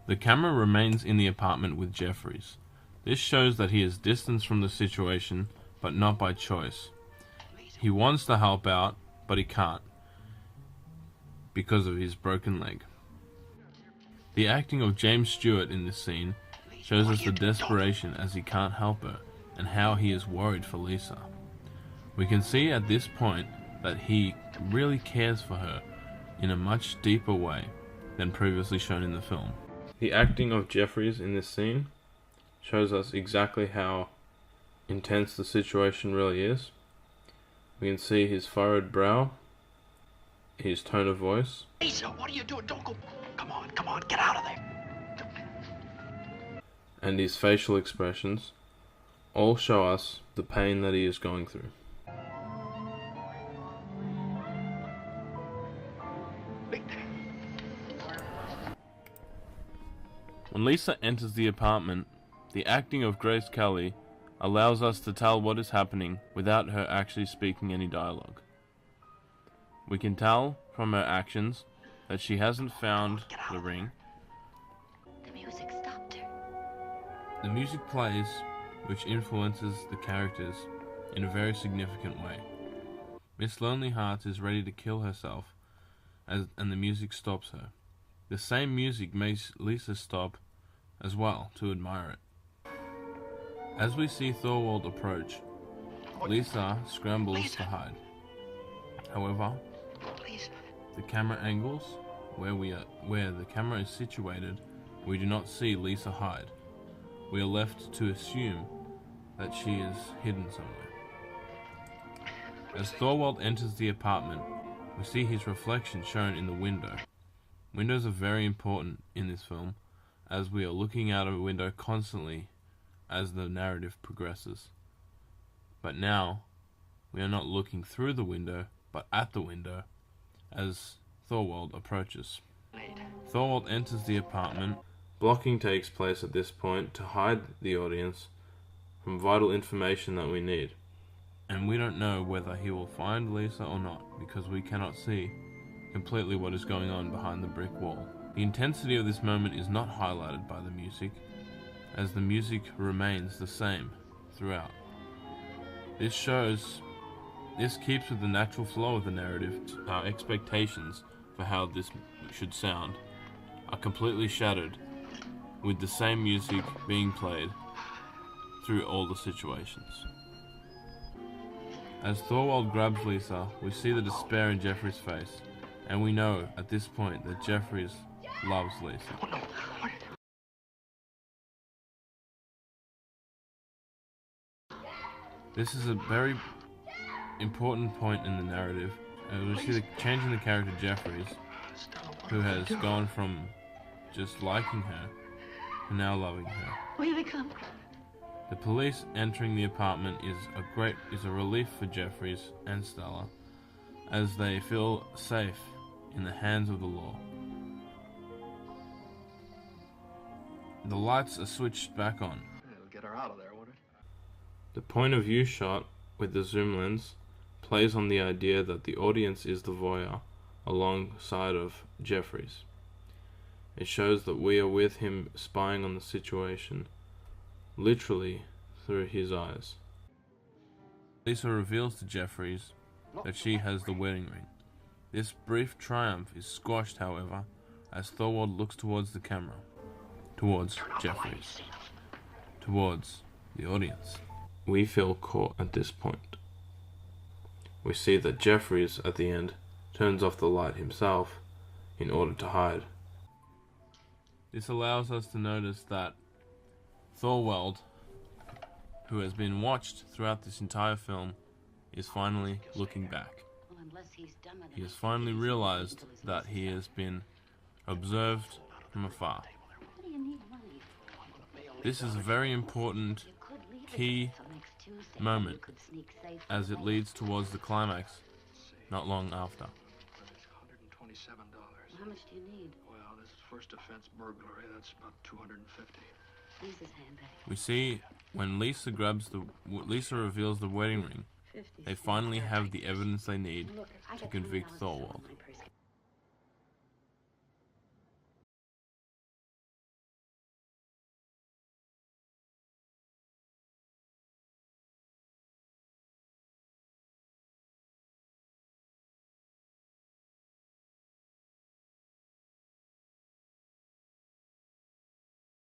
The camera remains in the apartment with Jeffries. This shows that he is distanced from the situation, but not by choice. He wants to help out, but he can't, because of his broken leg. The acting of James Stewart in this scene shows us the desperation as he can't help her, and how he is worried for Lisa. We can see at this point that he really cares for her in a much deeper way than previously shown in the film. The acting of Jeffries in this scene shows us exactly how intense the situation really is. We can see his furrowed brow, his tone of voice. Lisa, what are you doing? Don't go. Come on, get out of there. And his facial expressions all show us the pain that he is going through. When Lisa enters the apartment, the acting of Grace Kelly allows us to tell what is happening without her actually speaking any dialogue. We can tell from her actions that she hasn't found the ring. The music stopped her. The music plays, which influences the characters in a very significant way. Miss Lonely Hearts is ready to kill herself, and the music stops her. The same music makes Lisa stop as well to admire it. As we see Thorwald approach, Lisa scrambles to hide. However, the camera angles where the camera is situated, we do not see Lisa hide. We are left to assume that she is hidden somewhere. As Thorwald enters the apartment, we see his reflection shown in the window. Windows are very important in this film, as we are looking out of a window constantly as the narrative progresses. But now, we are not looking through the window, but at the window, as Thorwald approaches. Thorwald enters the apartment. Blocking takes place at this point to hide the audience from vital information that we need. And we don't know whether he will find Lisa or not, because we cannot see completely what is going on behind the brick wall. The intensity of this moment is not highlighted by the music, as the music remains the same throughout. This keeps with the natural flow of the narrative. Our expectations for how this should sound are completely shattered with the same music being played through all the situations. As Thorwald grabs Lisa, we see the despair in Jeffries' face, and we know at this point that Jeffries loves Lisa. This is a very important point in the narrative, as we see the change in the character Jeffries, who has gone from just liking her to now loving her. Where they come? The police entering the apartment is a relief for Jeffries and Stella, as they feel safe in the hands of the law. The lights are switched back on. It'll get her out of there, won't it? The point of view shot with the zoom lens plays on the idea that the audience is the voyeur alongside of Jeffries. It shows that we are with him, spying on the situation, literally through his eyes. Lisa reveals to Jeffries that she has the wedding ring. This brief triumph is squashed, however, as Thorwald looks towards the camera, towards Jeffries, towards the audience. We feel caught at this point. We see that Jeffries, at the end, turns off the light himself in order to hide. This allows us to notice that Thorwald, who has been watched throughout this entire film, is finally looking back. He has finally realized that he has been observed from afar. This is a very important key moment, as it leads towards the climax not long after. How much do you need? Well, this is first offense burglary. That's about $250. Lisa's handbag. We see when Lisa reveals the wedding ring, they finally have the evidence they need to convict Thorwald.